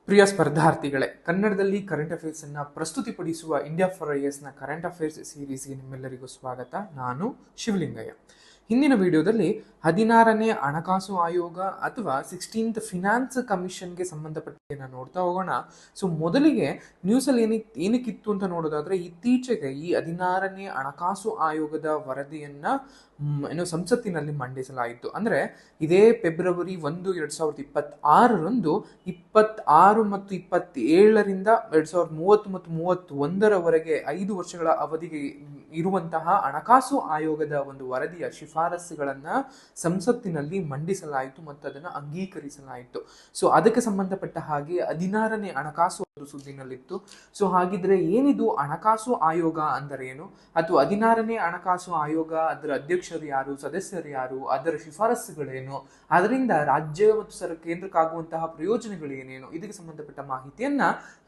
ಪ್ರಿಯ ಸ್ಪರ್ಧಾರ್ಥಿಗಳೇ, ಕನ್ನಡದಲ್ಲಿ current affairs ಅನ್ನ ಪ್ರಸ್ತುತಿಪಡಿಸುವ India for IS ನ ಕರೆಂಟ್ ಅಫೇರ್ಸ್ ಸೀರೀಸ್ಗೆ ನಿಮ್ಮೆಲ್ಲರಿಗೂ ಸ್ವಾಗತ. ನಾನು ಶಿವಲಿಂಗಯ್ಯ. ಹಿಂದಿನ ವಿಡಿಯೋದಲ್ಲಿ 16ನೇ ಹಣಕಾಸು ಆಯೋಗ ಅಥವಾ 16th ಫಿನಾನ್ಸ್ ಕಮಿಷನ್ಗೆ ಸಂಬಂಧಪಟ್ಟ ನೋಡ್ತಾ ಹೋಗೋಣ. ಸೊ ಮೊದಲಿಗೆ ನ್ಯೂಸಲ್ಲಿ ಏನಕ್ಕಿತ್ತು ಅಂತ ನೋಡೋದಾದ್ರೆ, ಇತ್ತೀಚೆಗೆ ಈ 16ನೇ ಹಣಕಾಸು ಆಯೋಗದ ವರದಿಯನ್ನ ಸಂಸತ್ತಿನಲ್ಲಿ ಮಂಡಿಸಲಾಯಿತು. ಅಂದ್ರೆ ಇದೇ ಫೆಬ್ರವರಿ 1, 2026ರಂದು 26 ಮತ್ತು 27ರಿಂದ 2030 ಮತ್ತು 31ರವರೆಗೆ 5 ವರ್ಷಗಳ ಅವಧಿಗೆ ಇರುವಂತಹ ಹಣಕಾಸು ಆಯೋಗದ ಒಂದು ವರದಿಯ ಶಿಫಾರಸುಗಳನ್ನ ಸಂಸತ್ತಿನಲ್ಲಿ ಮಂಡಿಸಲಾಯಿತು ಮತ್ತು ಅದನ್ನು ಅಂಗೀಕರಿಸಲಾಯಿತು. ಸೊ ಅದಕ್ಕೆ ಸಂಬಂಧಪಟ್ಟ ಹಾಗೆ 16ನೇ ಹಣಕಾಸು ಸುದ್ದಿನಲ್ಲಿತ್ತು. ಸೊ ಹಾಗಿದ್ರೆ ಏನಿದು ಹಣಕಾಸು ಆಯೋಗ ಅಂದರೆ ಏನು, ಅಥವಾ 16ನೇ ಹಣಕಾಸು ಆಯೋಗ, ಅದರ ಅಧ್ಯಕ್ಷರು ಯಾರು, ಸದಸ್ಯರು ಯಾರು, ಅದರ ಶಿಫಾರಸುಗಳೇನು, ಅದರಿಂದ ರಾಜ್ಯ ಮತ್ತು ಕೇಂದ್ರಕ್ಕಾಗುವಂತಹ ಪ್ರಯೋಜನಗಳು ಏನೇನು, ಇದಕ್ಕೆ ಸಂಬಂಧಪಟ್ಟ ಮಾಹಿತಿಯನ್ನ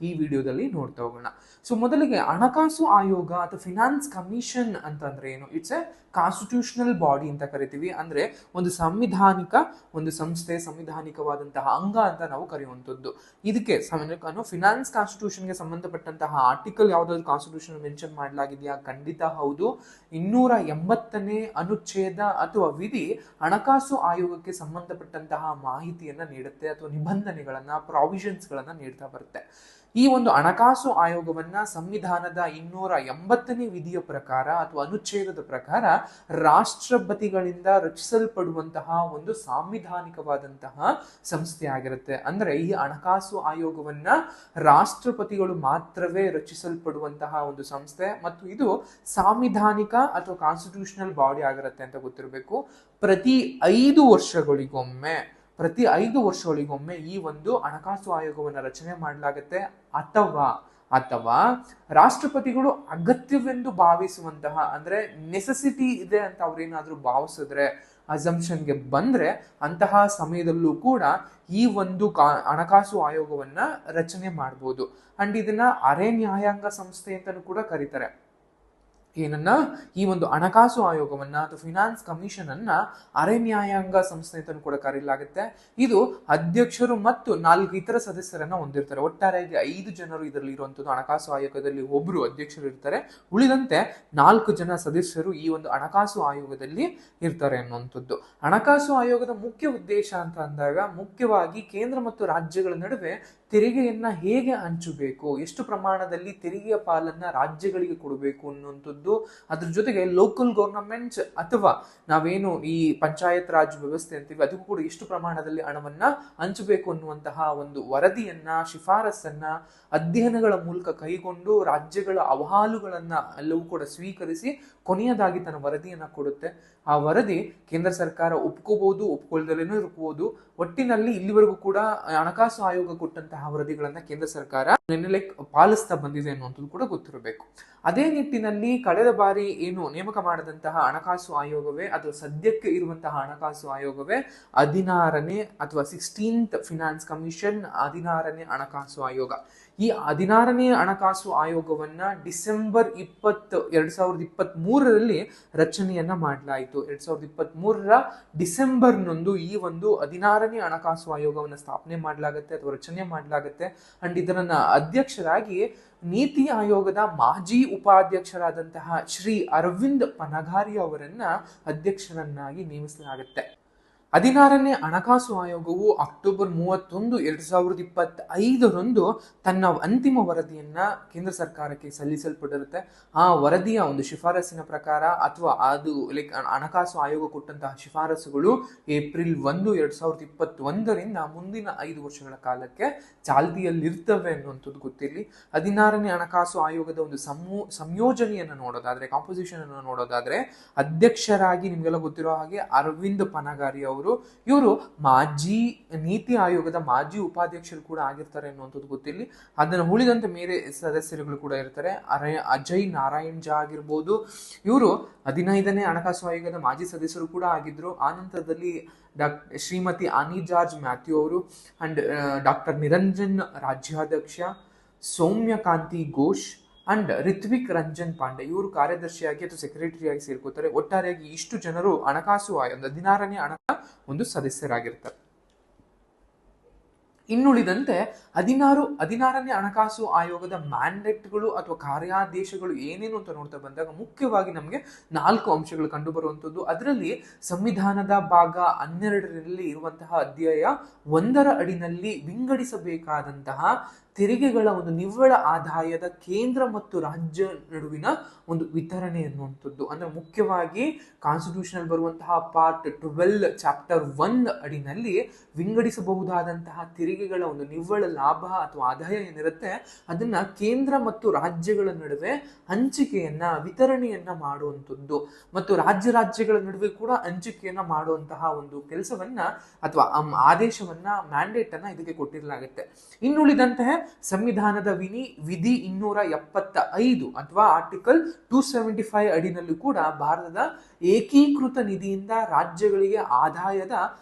ಈ ವಿಡಿಯೋದಲ್ಲಿ ನೋಡ್ತಾ ಹೋಗೋಣ. ಸೊ ಮೊದಲಿಗೆ ಹಣಕಾಸು ಆಯೋಗ ಅಥವಾ ಫಿನಾನ್ಸ್ ಕಮಿಷನ್ ಅಂತಂದ್ರೆ ಏನು? ಇಟ್ಸ್ ಎ ಕಾನ್ಸ್ಟಿಟ್ಯೂಷನಲ್ ಬಾಡಿ ಅಂತ ಕರಿತೀವಿ. ಅಂದ್ರೆ ಒಂದು ಒಂದು ಸಂಸ್ಥೆ, ಸಂವಿಧಾನಿಕವಾದಂತಹ ಅಂಗ ಅಂತ ನಾವು ಕರೆಯುವಂಥದ್ದು. ಇದಕ್ಕೆ ಫಿನಾನ್ಸ್ ಕಾನ್ಸ್ಟಿಟ್ಯೂಷನ್ಗೆ ಸಂಬಂಧಪಟ್ಟಂತಹ ಆರ್ಟಿಕಲ್ ಯಾವ್ದಾದ್ರು ಕಾನ್ಸ್ಟಿಟ್ಯೂಷನ್ ಮೆನ್ಷನ್ ಮಾಡಲಾಗಿದೆಯಾ? ಖಂಡಿತ ಹೌದು. 280ನೇ ಅನುಚ್ಛೇದ ಅಥವಾ ವಿಧಿ ಹಣಕಾಸು ಆಯೋಗಕ್ಕೆ ಸಂಬಂಧಪಟ್ಟಂತಹ ಮಾಹಿತಿಯನ್ನ ನೀಡುತ್ತೆ, ಅಥವಾ ನಿಬಂಧನೆಗಳನ್ನ, ಪ್ರಾವಿಷನ್ಸ್ ಗಳನ್ನ ನೀಡ್ತಾ ಬರುತ್ತೆ. ಈ ಒಂದು ಹಣಕಾಸು ಆಯೋಗವನ್ನ ಸಂವಿಧಾನದ 280ನೇ ವಿಧಿಯ ಪ್ರಕಾರ ಅಥವಾ ಅನುಚ್ಛೇದದ ಪ್ರಕಾರ ರಾಷ್ಟ್ರಪತಿಗಳಿಂದ ರಚಿಸಲ್ಪಡುವಂತಹ ಒಂದು ಸಾಂವಿಧಾನಿಕವಾದಂತಹ ಸಂಸ್ಥೆ ಆಗಿರುತ್ತೆ. ಅಂದ್ರೆ ಈ ಹಣಕಾಸು ಆಯೋಗವನ್ನ ರಾಷ್ಟ್ರಪತಿಗಳು ಮಾತ್ರವೇ ರಚಿಸಲ್ಪಡುವಂತಹ ಒಂದು ಸಂಸ್ಥೆ, ಮತ್ತು ಇದು ಸಾಂವಿಧಾನಿಕ ಅಥವಾ ಕಾನ್ಸ್ಟಿಟ್ಯೂಷನಲ್ ಬಾಡಿ ಆಗಿರುತ್ತೆ ಅಂತ ಗೊತ್ತಿರಬೇಕು. ಪ್ರತಿ 5 ವರ್ಷಗಳಿಗೊಮ್ಮೆ ಈ ಒಂದು ಹಣಕಾಸು ಆಯೋಗವನ್ನು ರಚನೆ ಮಾಡಲಾಗುತ್ತೆ. ಅಥವಾ ರಾಷ್ಟ್ರಪತಿಗಳು ಅಗತ್ಯವೆಂದು ಭಾವಿಸುವಂತಹ, ಅಂದ್ರೆ ನೆಸೆಸಿಟಿ ಇದೆ ಅಂತ ಅವ್ರೇನಾದ್ರೂ ಭಾವಿಸಿದ್ರೆ, ಅಸಂಪ್ಷನ್ಗೆ ಬಂದ್ರೆ, ಅಂತಹ ಸಮಯದಲ್ಲೂ ಕೂಡ ಈ ಒಂದು ಹಣಕಾಸು ಆಯೋಗವನ್ನ ರಚನೆ ಮಾಡಬಹುದು. ಅಂಡ್ ಇದನ್ನ ಅರೆ ನ್ಯಾಯಾಂಗ ಸಂಸ್ಥೆ ಅಂತಾನೂ ಕೂಡ ಕರೀತಾರೆ. ಏನನ್ನ? ಈ ಒಂದು ಹಣಕಾಸು ಆಯೋಗವನ್ನ ಅಥವಾ ಫಿನಾನ್ಸ್ ಕಮಿಷನ್ ಅನ್ನ ಅರೆ ನ್ಯಾಯಾಂಗ ಸಂಸ್ಥೆ ಅಂತ ಕೂಡ ಕರೆಯಲಾಗುತ್ತೆ. ಇದು ಅಧ್ಯಕ್ಷರು ಮತ್ತು 4 ಇತರ ಸದಸ್ಯರನ್ನ ಹೊಂದಿರ್ತಾರೆ. ಒಟ್ಟಾರೆಯಾಗಿ 5 ಜನರು ಇದರಲ್ಲಿ ಇರುವಂತದ್ದು. ಹಣಕಾಸು ಆಯೋಗದಲ್ಲಿ ಒಬ್ರು ಅಧ್ಯಕ್ಷರು ಇರ್ತಾರೆ, ಉಳಿದಂತೆ 4 ಜನ ಸದಸ್ಯರು ಈ ಒಂದು ಹಣಕಾಸು ಆಯೋಗದಲ್ಲಿ ಇರ್ತಾರೆ ಅನ್ನುವಂಥದ್ದು. ಹಣಕಾಸು ಆಯೋಗದ ಮುಖ್ಯ ಉದ್ದೇಶ ಅಂತ ಅಂದಾಗ, ಮುಖ್ಯವಾಗಿ ಕೇಂದ್ರ ಮತ್ತು ರಾಜ್ಯಗಳ ನಡುವೆ ತೆರಿಗೆಯನ್ನ ಹೇಗೆ ಹಂಚಬೇಕು, ಎಷ್ಟು ಪ್ರಮಾಣದಲ್ಲಿ ತೆರಿಗೆಯ ಪಾಲನ್ನ ರಾಜ್ಯಗಳಿಗೆ ಕೊಡಬೇಕು ಅನ್ನುವಂಥದ್ದು, ಅದ್ರ ಜೊತೆಗೆ ಲೋಕಲ್ ಗವರ್ನಮೆಂಟ್ಸ್ ಅಥವಾ ನಾವೇನು ಈ ಪಂಚಾಯತ್ ರಾಜ್ ವ್ಯವಸ್ಥೆ ಅಂತೀವಿ, ಅದಕ್ಕೂ ಕೂಡ ಎಷ್ಟು ಪ್ರಮಾಣದಲ್ಲಿ ಹಣವನ್ನ ಹಂಚಬೇಕು ಅನ್ನುವಂತಹ ಒಂದು ವರದಿಯನ್ನ, ಶಿಫಾರಸನ್ನ ಅಧ್ಯಯನಗಳ ಮೂಲಕ ಕೈಗೊಂಡು ರಾಜ್ಯಗಳ ಅಹವಾಲುಗಳನ್ನ ಎಲ್ಲವೂ ಕೂಡ ಸ್ವೀಕರಿಸಿ ಕೊನೆಯದಾಗಿ ತನ್ನ ವರದಿಯನ್ನ ಕೊಡುತ್ತೆ. ಆ ವರದಿ ಕೇಂದ್ರ ಸರ್ಕಾರ ಒಪ್ಕೋಬಹುದು, ಒಪ್ಕೊಳ್ದಲೇನೂ ಇರಬಹುದು. ಒಟ್ಟಿನಲ್ಲಿ ಇಲ್ಲಿವರೆಗೂ ಕೂಡ ಹಣಕಾಸು ಆಯೋಗ ಕೊಟ್ಟಂತಹ ವರದಿಗಳನ್ನ ಕೇಂದ್ರ ಸರ್ಕಾರ ಪಾಲಿಸ್ತಾ ಬಂದಿದೆ ಅನ್ನುವಂಥದ್ದು ಕೂಡ ಗೊತ್ತಿರಬೇಕು. ಅದೇ ನಿಟ್ಟಿನಲ್ಲಿ ಕಳೆದ ಬಾರಿ ಏನು ನೇಮಕ ಮಾಡದಂತಹ ಹಣಕಾಸು ಆಯೋಗವೇ, ಅಥವಾ ಸದ್ಯಕ್ಕೆ ಇರುವಂತಹ ಹಣಕಾಸು ಆಯೋಗವೇ 16ನೇ ಅಥವಾ 16th ಫಿನಾನ್ಸ್ ಕಮಿಷನ್, 16ನೇ ಹಣಕಾಸು ಆಯೋಗ. ಈ 16ನೇ ಹಣಕಾಸು ಆಯೋಗವನ್ನ ಡಿಸೆಂಬರ್ 20, 2023ರಲ್ಲಿ ರಚನೆಯನ್ನ ಮಾಡಲಾಯಿತು. 2023ರ ಡಿಸೆಂಬರ್ನಂದು ಈ ಒಂದು 16ನೇ ಹಣಕಾಸು ಆಯೋಗವನ್ನ ಸ್ಥಾಪನೆ ಮಾಡಲಾಗುತ್ತೆ ಅಥವಾ ರಚನೆ ಮಾಡಲಾಗುತ್ತೆ. ಅಂಡ್ ಇದನ್ನ ಅಧ್ಯಕ್ಷರಾಗಿ ನೀತಿ ಆಯೋಗದ ಮಾಜಿ ಉಪಾಧ್ಯಕ್ಷರಾದಂತಹ ಶ್ರೀ ಅರವಿಂದ್ ಪನಗಾರಿ ಅವರನ್ನ ಅಧ್ಯಕ್ಷರನ್ನಾಗಿ ನೇಮಿಸಲಾಗುತ್ತೆ. 16ನೇ ಹಣಕಾಸು ಆಯೋಗವು ಅಕ್ಟೋಬರ್ 31, 2025ರಂದು ತನ್ನ ಅಂತಿಮ ವರದಿಯನ್ನ ಕೇಂದ್ರ ಸರ್ಕಾರಕ್ಕೆ ಸಲ್ಲಿಸಲ್ಪಟ್ಟಿರುತ್ತೆ. ಆ ವರದಿಯ ಒಂದು ಶಿಫಾರಸಿನ ಪ್ರಕಾರ, ಅಥವಾ ಅದು ಹಣಕಾಸು ಆಯೋಗ ಕೊಟ್ಟಂತಹ ಶಿಫಾರಸುಗಳು ಏಪ್ರಿಲ್ 1, 2021ರಿಂದ ಮುಂದಿನ 5 ವರ್ಷಗಳ ಕಾಲಕ್ಕೆ ಚಾಲ್ತಿಯಲ್ಲಿರ್ತವೆ ಅನ್ನುವಂಥದ್ದು ಗೊತ್ತಿರಲಿ. 16ನೇ ಹಣಕಾಸು ಆಯೋಗದ ಒಂದು ಸಂಯೋಜನೆಯನ್ನು ನೋಡೋದಾದ್ರೆ, ಕಾಂಪೋಸಿಷನ್ ಅನ್ನು ನೋಡೋದಾದ್ರೆ, ಅಧ್ಯಕ್ಷರಾಗಿ ನಿಮ್ಗೆಲ್ಲ ಗೊತ್ತಿರೋ ಹಾಗೆ ಅರವಿಂದ್ ಪನಗಾರಿ ಇವರು ಮಾಜಿ ನೀತಿ ಆಯೋಗದ ಮಾಜಿ ಉಪಾಧ್ಯಕ್ಷರು ಕೂಡ ಆಗಿರ್ತಾರೆ ಅನ್ನುವಂಥದ್ದು ಗೊತ್ತಿರಲಿ. ಅದನ್ನು ಉಳಿದಂತೆ ಬೇರೆ ಸದಸ್ಯರುಗಳು ಕೂಡ ಇರ್ತಾರೆ. ಅಜಯ್ ನಾರಾಯಣ್ ಜಾ ಆಗಿರ್ಬೋದು, ಇವರು 15ನೇ ಹಣಕಾಸು ಆಯೋಗದ ಮಾಜಿ ಸದಸ್ಯರು ಕೂಡ ಆಗಿದ್ರು. ಆ ನಂತರದಲ್ಲಿ ಶ್ರೀಮತಿ ಆನಿ ಜಾರ್ಜ್ ಮ್ಯಾಥ್ಯೂ ಅವರು, ಅಂಡ್ ಡಾಕ್ಟರ್ ನಿರಂಜನ್ ರಾಜ್ಯಾಧ್ಯಕ್ಷ, ಸೌಮ್ಯಕಾಂತಿ ಘೋಷ್ ಅಂಡ್ ರಿತ್ವಿಕ್ ರಂಜನ್ ಪಾಂಡೆ ಇವರು ಕಾರ್ಯದರ್ಶಿಯಾಗಿ ಅಥವಾ ಸೆಕ್ರೆಟರಿಯಾಗಿ ಸೇರ್ಕೋತಾರೆ. ಒಟ್ಟಾರೆಯಾಗಿ ಇಷ್ಟು ಜನರು ಹಣಕಾಸು ಆಯೋಗ 16ನೇ ಒಂದು ಸದಸ್ಯರಾಗಿರ್ತಾರೆ. ಇನ್ನುಳಿದಂತೆ 16ನೇ ಹಣಕಾಸು ಆಯೋಗದ ಮ್ಯಾಂಡೇಟ್ಗಳು ಅಥವಾ ಕಾರ್ಯಾದೇಶಗಳು ಏನೇನು ಅಂತ ನೋಡ್ತಾ ಬಂದಾಗ ಮುಖ್ಯವಾಗಿ ನಮಗೆ 4 ಅಂಶಗಳು ಕಂಡು ಬರುವಂತದ್ದು. ಅದರಲ್ಲಿ ಸಂವಿಧಾನದ ಭಾಗ 12ರಲ್ಲಿ ಇರುವಂತಹ ಅಧ್ಯಾಯ 1ರ ಅಡಿನಲ್ಲಿ ವಿಂಗಡಿಸಬೇಕಾದಂತಹ ತೆರಿಗೆಗಳ ಒಂದು ನಿವ್ವಳ ಆದಾಯದ ಕೇಂದ್ರ ಮತ್ತು ರಾಜ್ಯ ನಡುವಿನ ಒಂದು ವಿತರಣೆ ಅನ್ನುವಂಥದ್ದು. ಅಂದ್ರೆ ಮುಖ್ಯವಾಗಿ ಕಾನ್ಸ್ಟಿಟ್ಯೂಷನ್ ಬರುವಂತಹ ಪಾರ್ಟ್ 12 ಚಾಪ್ಟರ್ 1 ಅಡಿನಲ್ಲಿ ವಿಂಗಡಿಸಬಹುದಾದಂತಹ ತೆರಿಗೆಗಳ ಒಂದು ನಿವ್ವಳ ಲಾಭ ಅಥವಾ ಆದಾಯ ಏನಿರುತ್ತೆ ಅದನ್ನ ಕೇಂದ್ರ ಮತ್ತು ರಾಜ್ಯಗಳ ನಡುವೆ ಹಂಚಿಕೆಯನ್ನ ವಿತರಣೆಯನ್ನ ಮಾಡುವಂಥದ್ದು ಮತ್ತು ರಾಜ್ಯಗಳ ನಡುವೆ ಕೂಡ ಹಂಚಿಕೆಯನ್ನ ಮಾಡುವಂತಹ ಒಂದು ಕೆಲಸವನ್ನ ಅಥವಾ ಆದೇಶವನ್ನ ಮ್ಯಾಂಡೇಟ್ ಅನ್ನ ಇದಕ್ಕೆ ಕೊಟ್ಟಿರಲಾಗುತ್ತೆ. ಇನ್ನುಳಿದಂತಹ ಸಂವಿಧಾನದ ವಿಧಿ 275 ಅಥವಾ ಆರ್ಟಿಕಲ್ 275 ಅಡಿನಲ್ಲೂ ಕೂಡ ಭಾರತದ ಏಕೀಕೃತ ನಿಧಿಯಿಂದ ರಾಜ್ಯಗಳಿಗೆ ಆದಾಯದ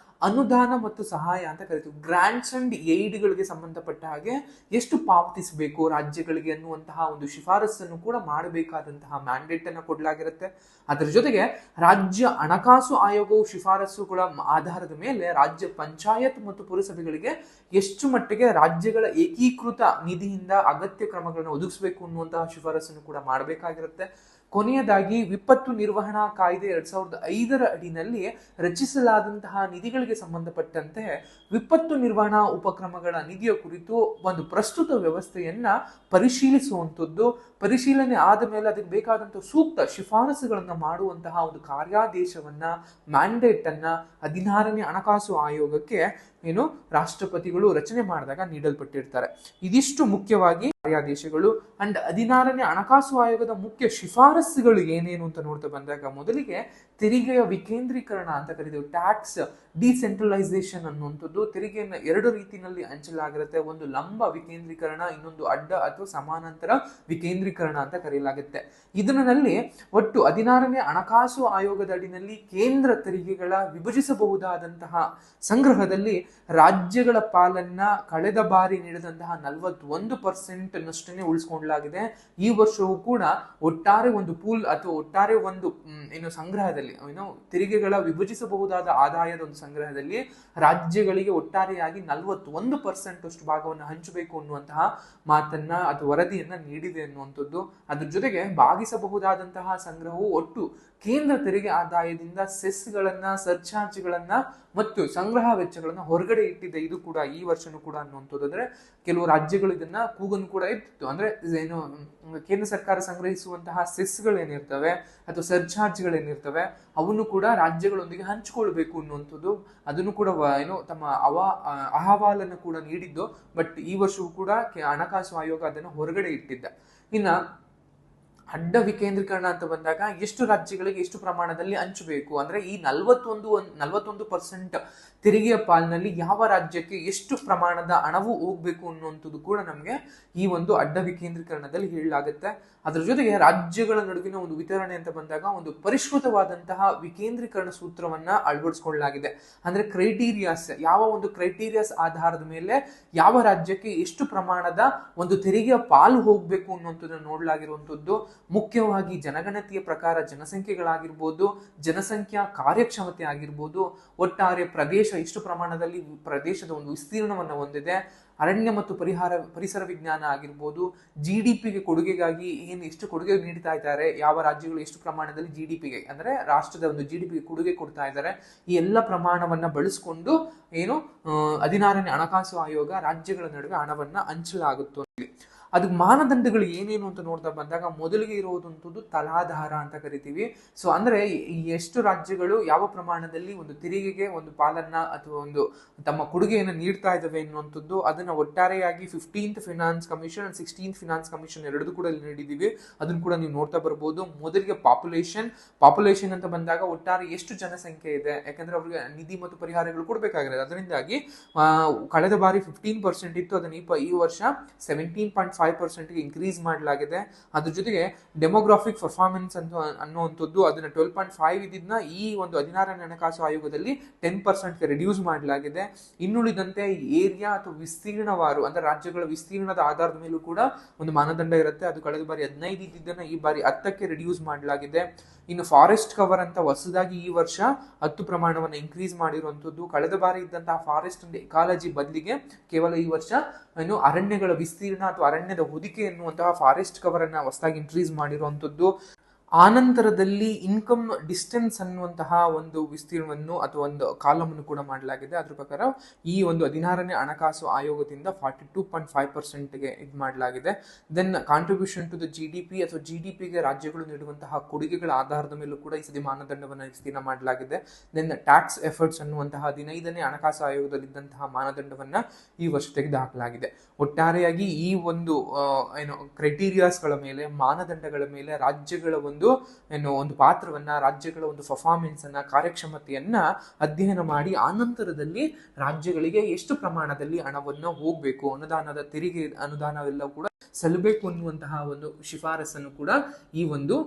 ಅನುದಾನ ಮತ್ತು ಸಹಾಯ ಅಂತ ಕರಿತೀವಿ, ಗ್ರಾಂಟ್ಸ್ ಅಂಡ್ ಏಡ್ಗಳಿಗೆ ಸಂಬಂಧಪಟ್ಟ ಹಾಗೆ ಎಷ್ಟು ಪಾವತಿಸಬೇಕು ರಾಜ್ಯಗಳಿಗೆ ಅನ್ನುವಂತಹ ಒಂದು ಶಿಫಾರಸನ್ನು ಕೂಡ ಮಾಡಬೇಕಾದಂತಹ ಮ್ಯಾಂಡೇಟ್ ಅನ್ನು ಕೊಡಲಾಗಿರುತ್ತೆ. ಅದರ ಜೊತೆಗೆ ರಾಜ್ಯ ಹಣಕಾಸು ಆಯೋಗವು ಶಿಫಾರಸುಗಳ ಆಧಾರದ ಮೇಲೆ ರಾಜ್ಯ ಪಂಚಾಯತ್ ಮತ್ತು ಪುರಸಭೆಗಳಿಗೆ ಎಷ್ಟು ಮಟ್ಟಿಗೆ ರಾಜ್ಯಗಳ ಏಕೀಕೃತ ನಿಧಿಯಿಂದ ಅಗತ್ಯ ಕ್ರಮಗಳನ್ನು ಒದಗಿಸಬೇಕು ಅನ್ನುವಂತಹ ಶಿಫಾರಸನ್ನು ಕೂಡ ಮಾಡಬೇಕಾಗಿರುತ್ತೆ. ಕೊನೆಯದಾಗಿ ವಿಪತ್ತು ನಿರ್ವಹಣಾ ಕಾಯ್ದೆ 2005ರ ಅಡಿನಲ್ಲಿ ರಚಿಸಲಾದಂತಹ ನಿಧಿಗಳಿಗೆ ಸಂಬಂಧಪಟ್ಟಂತೆ ವಿಪತ್ತು ನಿರ್ವಹಣಾ ಉಪಕ್ರಮಗಳ ನಿಧಿಯ ಕುರಿತು ಒಂದು ಪ್ರಸ್ತುತ ವ್ಯವಸ್ಥೆಯನ್ನ ಪರಿಶೀಲಿಸುವಂಥದ್ದು, ಪರಿಶೀಲನೆ ಆದ ಮೇಲೆ ಅದಕ್ಕೆ ಬೇಕಾದಂತಹ ಸೂಕ್ತ ಶಿಫಾರಸುಗಳನ್ನ ಮಾಡುವಂತಹ ಒಂದು ಕಾರ್ಯಾದೇಶವನ್ನ ಮ್ಯಾಂಡೇಟ್ ಅನ್ನ 16ನೇ ಹಣಕಾಸು ಆಯೋಗಕ್ಕೆ ರಾಷ್ಟ್ರಪತಿಗಳು ರಚನೆ ಮಾಡಿದಾಗ ನೀಡಲ್ಪಟ್ಟಿರ್ತಾರೆ. ಇದಿಷ್ಟು ಮುಖ್ಯವಾಗಿ ಕಾರ್ಯಾದೇಶಗಳು. ಅಂಡ್ 16ನೇ ಹಣಕಾಸು ಆಯೋಗದ ಮುಖ್ಯ ಶಿಫಾರಸುಗಳು ಏನೇನು ಅಂತ ನೋಡ್ತಾ ಬಂದಾಗ ಮೊದಲಿಗೆ ತೆರಿಗೆಯ ವಿಕೇಂದ್ರೀಕರಣ ಅಂತ ಕರೀತೀವಿ, ಟ್ಯಾಕ್ಸ್ ಡಿಸೆಂಟ್ರಲೈಸೇಷನ್ ಅನ್ನುವಂಥದ್ದು. ತೆರಿಗೆಯನ್ನು 2 ರೀತಿಯಲ್ಲಿ ಹಂಚಲಾಗಿರುತ್ತೆ, ಒಂದು ಲಂಬ ವಿಕೇಂದ್ರೀಕರಣ, ಇನ್ನೊಂದು ಅಡ್ಡ ಅಥವಾ ಸಮಾನಾಂತರ ವಿಕೇಂದ್ರೀಕರಣ ಅಂತ ಕರೆಯಲಾಗುತ್ತೆ. ಇದರಲ್ಲಿ ಒಟ್ಟು 16ನೇ ಹಣಕಾಸು ಆಯೋಗದ ಅಡಿನಲ್ಲಿ ಕೇಂದ್ರ ತೆರಿಗೆಗಳ ವಿಭಜಿಸಬಹುದಾದಂತಹ ಸಂಗ್ರಹದಲ್ಲಿ ರಾಜ್ಯಗಳ ಪಾಲನ್ನ ಕಳೆದ ಬಾರಿ ನೀಡಿದಂತಹ 41% ನಷ್ಟನ್ನೇ ಉಳಿಸಿಕೊಳ್ಳಲಾಗಿದೆ. ಈ ವರ್ಷವೂ ಕೂಡ ಒಟ್ಟಾರೆ ಒಂದು ಪೂಲ್ ಅಥವಾ ಒಟ್ಟಾರೆ ಒಂದು ಸಂಗ್ರಹದಲ್ಲಿ ತೆರಿಗೆಗಳ ವಿಭಜಿಸಬಹುದಾದ ಆದಾಯದ ಒಂದು ಸಂಗ್ರಹದಲ್ಲಿ ರಾಜ್ಯಗಳಿಗೆ ಒಟ್ಟಾರೆಯಾಗಿ 41% ಅಷ್ಟು ಭಾಗವನ್ನು ಹಂಚಬೇಕು ಅನ್ನುವಂತಹ ಮಾತನ್ನ ಅಥವಾ ವರದಿಯನ್ನ ನೀಡಿದೆ ಅನ್ನುವಂಥದ್ದು. ಅದ್ರ ಜೊತೆಗೆ ಭಾಗಿಸಬಹುದಾದಂತಹ ಸಂಗ್ರಹವು ಒಟ್ಟು ಕೇಂದ್ರ ತೆರಿಗೆ ಆದಾಯದಿಂದ ಸೆಸ್ಗಳನ್ನ, ಸರ್ಚಾರ್ಜ್ಗಳನ್ನ ಮತ್ತು ಸಂಗ್ರಹ ವೆಚ್ಚಗಳನ್ನ ಹೊರಗಡೆ ಇಟ್ಟಿದೆ. ಇದು ಕೂಡ ಈ ವರ್ಷನೂ ಕೂಡ ಅನ್ನುವಂಥದ್ದು. ಅಂದ್ರೆ ಕೆಲವು ರಾಜ್ಯಗಳು ಇದನ್ನ ಕೂಗನ್ನು ಕೂಡ ಇತ್ತು, ಅಂದ್ರೆ ಕೇಂದ್ರ ಸರ್ಕಾರ ಸಂಗ್ರಹಿಸುವಂತಹ ಸೆಸ್ಗಳೇನಿರ್ತವೆ ಅಥವಾ ಸರ್ಚಾರ್ಜ್ಗಳೇನಿರ್ತವೆ ಅವನ್ನು ಕೂಡ ರಾಜ್ಯಗಳೊಂದಿಗೆ ಹಂಚಿಕೊಳ್ಬೇಕು ಅನ್ನುವಂಥದ್ದು. ಅದನ್ನು ಕೂಡ ತಮ್ಮ ಅಹವಾಲನ್ನು ಕೂಡ ನೀಡಿದ್ದು. ಬಟ್ ಈ ವರ್ಷವೂ ಕೂಡ ಹಣಕಾಸು ಆಯೋಗ ಅದನ್ನು ಹೊರಗಡೆ ಇಟ್ಟಿದ್ದ. ಇನ್ನ ಅಡ್ಡ ವಿಕೇಂದ್ರೀಕರಣ ಅಂತ ಬಂದಾಗ ಎಷ್ಟು ರಾಜ್ಯಗಳಿಗೆ ಎಷ್ಟು ಪ್ರಮಾಣದಲ್ಲಿ ಹಂಚಬೇಕು, ಅಂದ್ರೆ ಈ 41% ತೆರಿಗೆಯ ಪಾಲಿನಲ್ಲಿ ಯಾವ ರಾಜ್ಯಕ್ಕೆ ಎಷ್ಟು ಪ್ರಮಾಣದ ಹಣವು ಹೋಗ್ಬೇಕು ಅನ್ನುವಂಥದ್ದು ಕೂಡ ನಮಗೆ ಈ ಒಂದು ಅಡ್ಡ ವಿಕೇಂದ್ರೀಕರಣದಲ್ಲಿ ಹೇಳಲಾಗುತ್ತೆ. ಅದರ ಜೊತೆಗೆ ರಾಜ್ಯಗಳ ನಡುವಿನ ಒಂದು ವಿತರಣೆ ಅಂತ ಬಂದಾಗ ಒಂದು ಪರಿಷ್ಕೃತವಾದಂತಹ ವಿಕೇಂದ್ರೀಕರಣ ಸೂತ್ರವನ್ನ ಅಳವಡಿಸಿಕೊಳ್ಳಲಾಗಿದೆ. ಅಂದ್ರೆ ಕ್ರೈಟೀರಿಯಾಸ್, ಯಾವ ಒಂದು ಕ್ರೈಟೀರಿಯಾಸ್ ಆಧಾರದ ಮೇಲೆ ಯಾವ ರಾಜ್ಯಕ್ಕೆ ಎಷ್ಟು ಪ್ರಮಾಣದ ಒಂದು ತೆರಿಗೆಯ ಪಾಲು ಹೋಗ್ಬೇಕು ಅನ್ನುವಂಥದ್ದನ್ನು ನೋಡಲಾಗಿರುವಂಥದ್ದು. ಮುಖ್ಯವಾಗಿ ಜನಗಣತಿಯ ಪ್ರಕಾರ ಜನಸಂಖ್ಯೆಗಳಾಗಿರ್ಬೋದು, ಜನಸಂಖ್ಯಾ ಕಾರ್ಯಕ್ಷಮತೆ ಆಗಿರ್ಬೋದು, ಒಟ್ಟಾರೆ ಪ್ರದೇಶ ಎಷ್ಟು ಪ್ರಮಾಣದಲ್ಲಿ ಪ್ರದೇಶದ ಒಂದು ವಿಸ್ತೀರ್ಣವನ್ನು ಹೊಂದಿದೆ, ಅರಣ್ಯ ಮತ್ತು ಪರಿಸರ ವಿಜ್ಞಾನ ಆಗಿರ್ಬೋದು, GDPಗೆ ಕೊಡುಗೆಗಾಗಿ ಎಷ್ಟು ಕೊಡುಗೆ ನೀಡ್ತಾ ಇದ್ದಾರೆ, ಯಾವ ರಾಜ್ಯಗಳು ಎಷ್ಟು ಪ್ರಮಾಣದಲ್ಲಿ GDPಗೆ ಅಂದ್ರೆ ರಾಷ್ಟ್ರದ ಒಂದು GDPಗೆ ಕೊಡುಗೆ ಕೊಡ್ತಾ ಇದ್ದಾರೆ, ಈ ಎಲ್ಲ ಪ್ರಮಾಣವನ್ನ ಬಳಸಿಕೊಂಡು 16ನೇ ಹಣಕಾಸು ಆಯೋಗ ರಾಜ್ಯಗಳ ನಡುವೆ ಹಣವನ್ನ ಹಂಚಲಾಗುತ್ತದೆ. ಅದಕ್ಕೆ ಮಾನದಂಡಗಳು ಏನೇನು ಅಂತ ನೋಡ್ತಾ ಬಂದಾಗ ಮೊದಲಿಗೆ ಇರುವುದಂಥದ್ದು ತಲಾಧಾರ ಅಂತ ಕರಿತೀವಿ. ಸೊ ಅಂದ್ರೆ ಎಷ್ಟು ರಾಜ್ಯಗಳು ಯಾವ ಪ್ರಮಾಣದಲ್ಲಿ ಒಂದು ತೆರಿಗೆಗೆ ಒಂದು ಪಾಲನ್ನ ಅಥವಾ ಒಂದು ತಮ್ಮ ಕೊಡುಗೆಯನ್ನು ನೀಡ್ತಾ ಇದ್ದಾವೆ ಎನ್ನುವಂಥದ್ದು. ಅದನ್ನ ಒಟ್ಟಾರೆಯಾಗಿ 15th finance commission and 16th finance commission ಎರಡೂ ಕೂಡ ಇಲ್ಲಿ ನೀಡಿದ್ದೀವಿ. ಅದನ್ನು ಕೂಡ ನೀವು ನೋಡ್ತಾ ಬರ್ಬೋದು. ಮೊದಲಿಗೆ ಪಾಪ್ಯುಲೇಷನ್ ಅಂತ ಬಂದಾಗ ಒಟ್ಟಾರೆ ಎಷ್ಟು ಜನಸಂಖ್ಯೆ ಇದೆ, ಯಾಕಂದ್ರೆ ಅವ್ರಿಗೆ ನಿಧಿ ಮತ್ತು ಪರಿಹಾರಗಳು ಕೊಡಬೇಕಾಗಿರೋದು. ಅದರಿಂದಾಗಿ ಕಳೆದ ಬಾರಿ 15% ಇತ್ತು, ಅದನ್ನ ಈ ವರ್ಷ 17.6 12.5% ಇನ್ಕ್ರೀಸ್ ಮಾಡಲಾಗಿದೆ. ಅದ್ರ ಜೊತೆಗೆ ಡೆಮೋಗ್ರಾಫಿಕ್ ಪರ್ಫಾರ್ಮೆನ್ಸ್ ಅಂತ ಅನ್ನುವಂಥದ್ದು ಅದನ್ನ 12.5 ಇದ್ದಿದ್ನ ಈ ಒಂದು 16ನೇ ಹಣಕಾಸು ಆಯೋಗದಲ್ಲಿ 10% ರಿಡ್ಯೂಸ್ ಮಾಡಲಾಗಿದೆ. ಇನ್ನುಳಿದಂತೆ ಏರಿಯಾ ಅಥವಾ ವಿಸ್ತೀರ್ಣವಾರು ಅಂದ್ರೆ ರಾಜ್ಯಗಳ ವಿಸ್ತೀರ್ಣದ ಆಧಾರದ ಮೇಲೂ ಕೂಡ ಒಂದು ಮಾನದಂಡ ಇರುತ್ತೆ. ಅದು ಕಳೆದ ಬಾರಿ 15 ಇದ್ದಿದ್ದನ್ನ ಈ ಬಾರಿ 10ಕ್ಕೆ ರಿಡ್ಯೂಸ್ ಮಾಡಲಾಗಿದೆ. ಇನ್ನು ಫಾರೆಸ್ಟ್ ಕವರ್ ಅಂತ ಹೊಸದಾಗಿ ಈ ವರ್ಷ 10 ಪ್ರಮಾಣವನ್ನು ಇನ್ಕ್ರೀಸ್ ಮಾಡಿರುವಂತದ್ದು. ಕಳೆದ ಬಾರಿ ಇದ್ದಂತಹ ಫಾರೆಸ್ಟ್ ಅಂಡ್ ಎಕಾಲಜಿ ಬದಲಿಗೆ ಕೇವಲ ಈ ವರ್ಷ ಏನು ಅರಣ್ಯಗಳ ವಿಸ್ತೀರ್ಣ ಅಥವಾ ಅರಣ್ಯದ ಹೊದಿಕೆ ಎನ್ನುವಂತಹ ಫಾರೆಸ್ಟ್ ಕವರ್ ಅನ್ನ ಹೊಸದಾಗಿ ಇನ್ಕ್ರೀಸ್ ಮಾಡಿರುವಂತದ್ದು. ಆನಂತರದಲ್ಲಿ ಇನ್ಕಮ್ ಡಿಸ್ಟೆನ್ಸ್ ಅನ್ನುವಂತಹ ಒಂದು ವಿಸ್ತೀರ್ಣವನ್ನು ಅಥವಾ ಒಂದು ಕಾಲಮ್ ಅನ್ನು ಕೂಡ ಮಾಡಲಾಗಿದೆ. ಅದ್ರ ಪ್ರಕಾರ ಈ ಒಂದು 16ನೇ ಹಣಕಾಸು ಆಯೋಗದಿಂದ 42.5%ಗೆ ಇದು ಮಾಡಲಾಗಿದೆ. Then contribution to the GDP ಅಥವಾ GDPಗೆ ರಾಜ್ಯಗಳು ನೀಡುವಂತಹ ಕೊಡುಗೆಗಳ ಆಧಾರದ ಮೇಲೂ ಕೂಡ ಈ ಸತಿ ಮಾನದಂಡವನ್ನು ವಿಸ್ತೀರ್ಣ ಮಾಡಲಾಗಿದೆ. ದೆನ್ ಟ್ಯಾಕ್ಸ್ ಎಫರ್ಟ್ಸ್ ಅನ್ನುವಂತಹ 15ನೇ ಹಣಕಾಸು ಆಯೋಗದಲ್ಲಿದ್ದಂತಹ ಮಾನದಂಡವನ್ನ ಈ ವರ್ಷ ತೆಗೆದುಹಾಕಲಾಗಿದೆ. ಒಟ್ಟಾರೆಯಾಗಿ ಈ ಒಂದು ಕ್ರೈಟೀರಿಯಾಸ್ಗಳ ಮೇಲೆ, ಮಾನದಂಡಗಳ ಮೇಲೆ ರಾಜ್ಯಗಳ ಒಂದು ಪಾತ್ರವನ್ನ, ರಾಜ್ಯಗಳ ಒಂದು ಪರ್ಫಾರ್ಮೆನ್ಸ್ ಅನ್ನ, ಕಾರ್ಯಕ್ಷಮತೆಯನ್ನ ಅಧ್ಯಯನ ಮಾಡಿ ಆನಂತರದಲ್ಲಿ ರಾಜ್ಯಗಳಿಗೆ ಎಷ್ಟು ಪ್ರಮಾಣದಲ್ಲಿ ಹಣವನ್ನು ಹೋಗ್ಬೇಕು, ಅನುದಾನದ ತೆರಿಗೆ ಅನುದಾನವೆಲ್ಲ ಕೂಡ ಸಲ್ಲಬೇಕು ಅನ್ನುವಂತಹ ಒಂದು ಶಿಫಾರಸನ್ನು ಕೂಡ ಈ ಒಂದು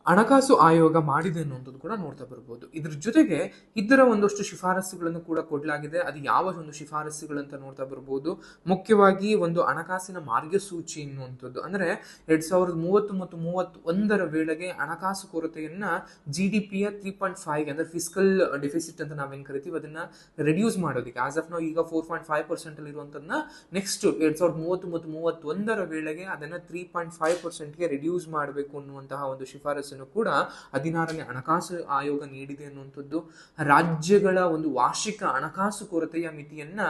ಹಣಕಾಸು ಆಯೋಗ ಮಾಡಿದೆ ಅನ್ನುವಂಥದ್ದು ಕೂಡ ನೋಡ್ತಾ ಬರ್ಬೋದು. ಇದ್ರ ಜೊತೆಗೆ ಇದರ ಒಂದಷ್ಟು ಶಿಫಾರಸುಗಳನ್ನು ಕೂಡ ಕೊಡಲಾಗಿದೆ. ಅದು ಯಾವ ಒಂದು ಶಿಫಾರಸುಗಳಂತ ನೋಡ್ತಾ ಬರ್ಬೋದು. ಮುಖ್ಯವಾಗಿ ಒಂದು ಹಣಕಾಸಿನ ಮಾರ್ಗಸೂಚಿ ಎನ್ನುವಂಥದ್ದು ಅಂದ್ರೆ 2030 ಮತ್ತು 31 ವೇಳೆಗೆ ಹಣಕಾಸು ಕೊರತೆಯನ್ನ GDPಯ 3.5 ಅಂದ್ರೆ ಫಿಸ್ಕಲ್ ಡೆಫಿಸಿಟ್ ಅಂತ ನಾವೇನ್ ಕರಿತೀವಿ ಅದನ್ನ ರಿಡ್ಯೂಸ್ ಮಾಡೋದಕ್ಕೆ ಆಸ್ ಆಫ್ ನಾವು ಈಗ 4.5% ಅಲ್ಲಿ ಇರುವಂತದನ್ನ ನೆಕ್ಸ್ಟ್ 2030 ಮತ್ತು 31 ವೇಳೆಗೆ ಅದನ್ನ 3.5%ಗೆ ರಿಡ್ಯೂಸ್ ಮಾಡಬೇಕು ಅನ್ನುವಂತಹ ಒಂದು ಶಿಫಾರಸು ಕೂಡ 16ನೇ ಹಣಕಾಸು ಆಯೋಗ ನೀಡಿದೆ ಅನ್ನುವಂಥದ್ದು. ರಾಜ್ಯಗಳ ಒಂದು ವಾರ್ಷಿಕ ಹಣಕಾಸು ಕೊರತೆಯ ಮಿತಿಯನ್ನ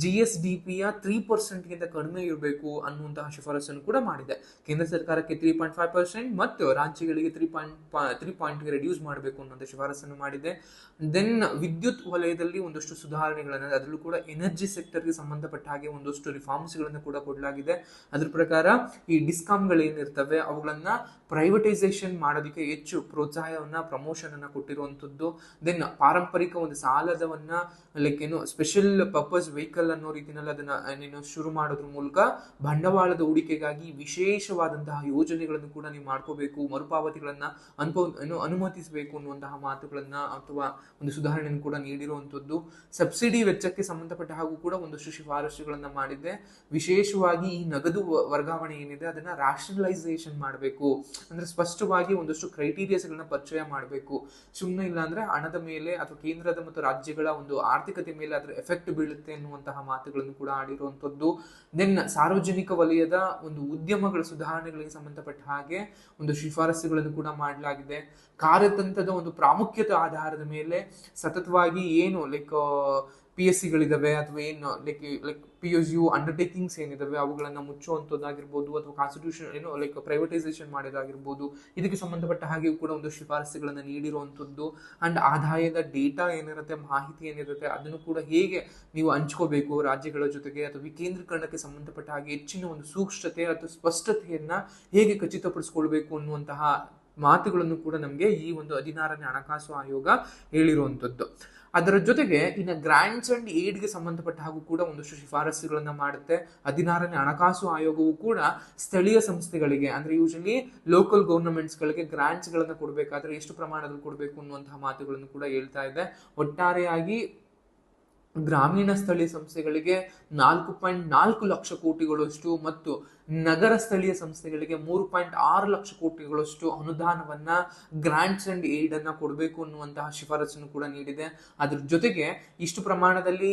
GSDPಯ 3%ಗಿಂತ ಕಡಿಮೆ ಇರಬೇಕು ಅನ್ನುವಂತಹ ಶಿಫಾರಸನ್ನು ಕೂಡ ಮಾಡಿದೆ. ಕೇಂದ್ರ ಸರ್ಕಾರಕ್ಕೆ 3.5% ಮತ್ತು ರಾಜ್ಯಗಳಿಗೆ 3.3 ರಿಡ್ಯೂಸ್ ಮಾಡಬೇಕು ಅನ್ನುವಂಥ ಶಿಫಾರಸನ್ನು ಮಾಡಿದೆ. ದೆನ್ ವಿದ್ಯುತ್ ವಲಯದಲ್ಲಿ ಒಂದಷ್ಟು ಸುಧಾರಣೆಗಳನ್ನು, ಅದರಲ್ಲೂ ಕೂಡ ಎನರ್ಜಿ ಸೆಕ್ಟರ್ಗೆ ಸಂಬಂಧಪಟ್ಟ ಹಾಗೆ ಒಂದಷ್ಟು ರಿಫಾರ್ಮ್ಸ್ಗಳನ್ನು ಕೂಡ ಕೊಡಲಾಗಿದೆ. ಅದ್ರ ಪ್ರಕಾರ ಈ ಡಿಸ್ಕಾಮ್ಗಳೇನಿರ್ತವೆ ಅವುಗಳನ್ನ ಪ್ರೈವೇಟೈಸೇಷನ್ ಮಾಡೋದಕ್ಕೆ ಹೆಚ್ಚು ಪ್ರೋತ್ಸಾಹವನ್ನ, ಪ್ರಮೋಷನ್ ಅನ್ನ ಕೊಟ್ಟಿರುವಂತದ್ದು. ದೆನ್ ಪಾರಂಪರಿಕ ಒಂದು ಸಾಲದವನ್ನ ಲೈಕ್ ಸ್ಪೆಷಲ್ ಪರ್ಪಸ್ ವೆಹಿಕಲ್ ಅನ್ನೋ ರೀತಿಯಲ್ಲಿ ಅದನ್ನ ಶುರು ಮಾಡೋದ್ರ ಮೂಲಕ ಬಂಡವಾಳದ ಹೂಡಿಕೆಗಾಗಿ ವಿಶೇಷವಾದಂತಹ ಯೋಜನೆಗಳನ್ನು ಕೂಡ ನೀವು ಮಾಡ್ಕೋಬೇಕು, ಮರುಪಾವತಿಗಳನ್ನ ಅನುಮತಿಸಬೇಕು ಅನ್ನುವಂತಹ ಮಾತುಗಳನ್ನ ಅಥವಾ ಒಂದು ಸುಧಾರಣೆಯನ್ನು ಕೂಡ ನೀಡಿರುವಂತದ್ದು. ಸಬ್ಸಿಡಿ ವೆಚ್ಚಕ್ಕೆ ಸಂಬಂಧಪಟ್ಟ ಹಾಗೂ ಕೂಡ ಒಂದಷ್ಟು ಶಿಫಾರಸುಗಳನ್ನ ಮಾಡಿದೆ. ವಿಶೇಷವಾಗಿ ಈ ನಗದು ವರ್ಗಾವಣೆ ಏನಿದೆ ಅದನ್ನ ರಾಷನಲೈಸೇಷನ್ ಮಾಡಬೇಕು, ಅಂದ್ರೆ ಸ್ಪಷ್ಟವಾಗಿ ಒಂದಷ್ಟು ಕ್ರೈಟೀರಿಯಾಸ್ಗಳನ್ನ ಪರಿಚಯ ಮಾಡಬೇಕು. ಸುಮ್ಮನೆ ಇಲ್ಲ ಅಂದ್ರೆ ಹಣದ ಮೇಲೆ ಅಥವಾ ಕೇಂದ್ರದ ಮತ್ತು ರಾಜ್ಯಗಳ ಒಂದು ಆರ್ಥಿಕತೆ ಮೇಲೆ ಅದರ ಎಫೆಕ್ಟ್ ಬೀಳುತ್ತೆ ಅನ್ನುವಂತಹ ಮಾತುಗಳನ್ನು ಕೂಡ ಆಡಿರುವಂತದ್ದು. ದೆನ್ ಸಾರ್ವಜನಿಕ ವಲಯದ ಒಂದು ಉದ್ಯಮಗಳ ಸುಧಾರಣೆಗಳಿಗೆ ಸಂಬಂಧಪಟ್ಟ ಹಾಗೆ ಒಂದು ಶಿಫಾರಸುಗಳನ್ನು ಕೂಡ ಮಾಡಲಾಗಿದೆ. ಕಾರ್ಯತಂತ್ರದ ಒಂದು ಪ್ರಾಮುಖ್ಯತೆ ಆಧಾರದ ಮೇಲೆ ಸತತವಾಗಿ ಏನು PSCಗಳಿದಾವೆ ಅಥವಾ ಏನು PSU ಅಂಡರ್ಟೇಕಿಂಗ್ಸ್ ಏನಿದಾವೆ ಅವುಗಳನ್ನ ಮುಚ್ಚುವಂಥದ್ದಾಗಿರ್ಬೋದು ಅಥವಾ ಕಾನ್ಸ್ಟಿಟ್ಯೂಷನ್ ಪ್ರೈವೇಟೈಸೇಷನ್ ಮಾಡೋದಾಗಿರ್ಬೋದು, ಇದಕ್ಕೆ ಸಂಬಂಧಪಟ್ಟ ಹಾಗೆ ಕೂಡ ಒಂದು ಶಿಫಾರಸುಗಳನ್ನ ನೀಡಿರುವಂಥದ್ದು. ಅಂಡ್ ಆದಾಯದ ಡೇಟಾ ಏನಿರುತ್ತೆ, ಮಾಹಿತಿ ಏನಿರುತ್ತೆ ಅದನ್ನು ಕೂಡ ಹೇಗೆ ನೀವು ಹಂಚ್ಕೋಬೇಕು ರಾಜ್ಯಗಳ ಜೊತೆಗೆ ಅಥವಾ ವಿಕೇಂದ್ರೀಕರಣಕ್ಕೆ ಸಂಬಂಧಪಟ್ಟ ಹಾಗೆ ಹೆಚ್ಚಿನ ಒಂದು ಸೂಕ್ಷ್ಮತೆ ಅಥವಾ ಸ್ಪಷ್ಟತೆಯನ್ನ ಹೇಗೆ ಖಚಿತಪಡಿಸ್ಕೊಳ್ಬೇಕು ಅನ್ನುವಂತಹ ಮಾತುಗಳನ್ನು ಕೂಡ ನಮಗೆ ಈ ಒಂದು 16ನೇ ಹಣಕಾಸು ಆಯೋಗ ಹೇಳಿರುವಂಥದ್ದು. ಅದರ ಜೊತೆಗೆ ಇನ್ನು ಗ್ರಾಂಟ್ಸ್ ಅಂಡ್ ಏಡ್ಗೆ ಸಂಬಂಧಪಟ್ಟ ಹಾಗೂ ಕೂಡ ಒಂದಷ್ಟು ಶಿಫಾರಸುಗಳನ್ನ ಮಾಡುತ್ತೆ. 16ನೇ ಹಣಕಾಸು ಆಯೋಗವು ಕೂಡ ಸ್ಥಳೀಯ ಸಂಸ್ಥೆಗಳಿಗೆ ಅಂದ್ರೆ ಯೂಶಲಿ ಲೋಕಲ್ ಗವರ್ನಮೆಂಟ್ಸ್ಗಳಿಗೆ ಗ್ರಾಂಟ್ಸ್ ಗಳನ್ನ ಕೊಡಬೇಕಾದ್ರೆ ಎಷ್ಟು ಪ್ರಮಾಣದಲ್ಲಿ ಕೊಡಬೇಕು ಅನ್ನುವಂತಹ ಮಾತುಗಳನ್ನು ಕೂಡ ಹೇಳ್ತಾ ಇದೆ. ಒಟ್ಟಾರೆಯಾಗಿ ಗ್ರಾಮೀಣ ಸ್ಥಳೀಯ ಸಂಸ್ಥೆಗಳಿಗೆ 4.4 ಲಕ್ಷ ಕೋಟಿಗಳಷ್ಟು ಮತ್ತು ನಗರ ಸ್ಥಳೀಯ ಸಂಸ್ಥೆಗಳಿಗೆ 3.6 ಲಕ್ಷ ಕೋಟಿಗಳಷ್ಟು ಅನುದಾನವನ್ನ ಗ್ರಾಂಟ್ಸ್ ಅಂಡ್ ಏಡ್ ಅನ್ನ ಕೊಡಬೇಕು ಅನ್ನುವಂತಹ ಶಿಫಾರಸನ್ನು ಕೂಡ ನೀಡಿದೆ. ಅದ್ರ ಜೊತೆಗೆ ಇಷ್ಟು ಪ್ರಮಾಣದಲ್ಲಿ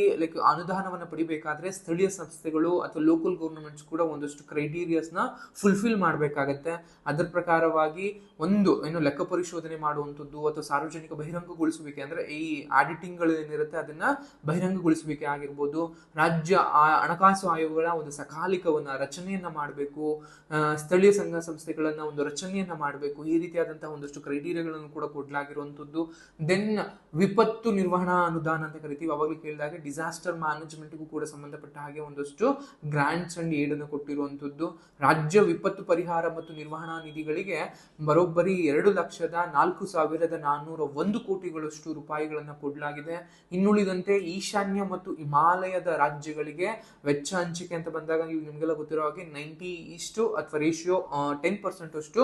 ಅನುದಾನವನ್ನ ಪಡಿಬೇಕಾದ್ರೆ ಸ್ಥಳೀಯ ಸಂಸ್ಥೆಗಳು ಅಥವಾ ಲೋಕಲ್ ಗವರ್ನಮೆಂಟ್ಸ್ ಕೂಡ ಒಂದಷ್ಟು ಕ್ರೈಟೀರಿಯಾಸ್ ನ ಫುಲ್ಫಿಲ್ ಮಾಡಬೇಕಾಗತ್ತೆ. ಅದರ ಪ್ರಕಾರವಾಗಿ ಒಂದು ಲೆಕ್ಕ ಪರಿಶೋಧನೆ ಮಾಡುವಂಥದ್ದು ಅಥವಾ ಸಾರ್ವಜನಿಕ ಬಹಿರಂಗಗೊಳಿಸುವಿಕೆ ಅಂದ್ರೆ ಈ ಆಡಿಟಿಂಗ್ ಗಳು ಏನಿರುತ್ತೆ ಅದನ್ನ ಬಹಿರಂಗಗೊಳಿಸುವಿಕೆ ಆಗಿರ್ಬೋದು. ರಾಜ್ಯ ಹಣಕಾಸು ಆಯೋಗಗಳ ಒಂದು ಸಕಾಲಿಕವನ್ನ ರಚನೆಯನ್ನ ಮಾಡಬೇಕು, ಸ್ಥಳೀಯ ಸಂಘ ಸಂಸ್ಥೆಗಳನ್ನ ಒಂದು ರಚನೆಯನ್ನ ಮಾಡಬೇಕು. ಈ ರೀತಿಯಾದಂತಹ ಒಂದಷ್ಟು ಕ್ರೈಟೀರಿಯಾಗಳನ್ನು ಕೂಡ ಕೊಡಲಾಗಿರುವಂತದ್ದು. ದೆನ್ ವಿಪತ್ತು ನಿರ್ವಹಣಾ ಅನುದಾನ ಅಂತ ಕರಿತೀವಿ, ಅವಾಗಲೂ ಕೇಳಿದಾಗ ಡಿಸಾಸ್ಟರ್ ಮ್ಯಾನೇಜ್ಮೆಂಟ್ಗೂ ಕೂಡ ಸಂಬಂಧಪಟ್ಟ ಹಾಗೆ ಒಂದಷ್ಟು ಗ್ರಾಂಟ್ಸ್ ಅಂಡ್ ಏಡ್ ಅನ್ನು ಕೊಟ್ಟಿರುವಂತದ್ದು. ರಾಜ್ಯ ವಿಪತ್ತು ಪರಿಹಾರ ಮತ್ತು ನಿರ್ವಹಣಾ ನಿಧಿಗಳಿಗೆ ಬರೋಬ್ಬರಿ 2,04,401 ಕೋಟಿಗಳಷ್ಟು ರೂಪಾಯಿಗಳನ್ನ ಕೊಡಲಾಗಿದೆ. ಇನ್ನುಳಿದಂತೆ ಈಶಾನ್ಯ ಈಶಾನ್ಯ ಮತ್ತು ಹಿಮಾಲಯದ ರಾಜ್ಯಗಳಿಗೆ ವೆಚ್ಚ ಹಂಚಿಕೆ ಅಂತ ಬಂದಾಗ ನಿಮ್ಗೆಲ್ಲ ಗೊತ್ತಿರೋ ಹಾಗೆ 90 ಅಥವಾ ರೇಷಿಯೋ 10% ಅಷ್ಟು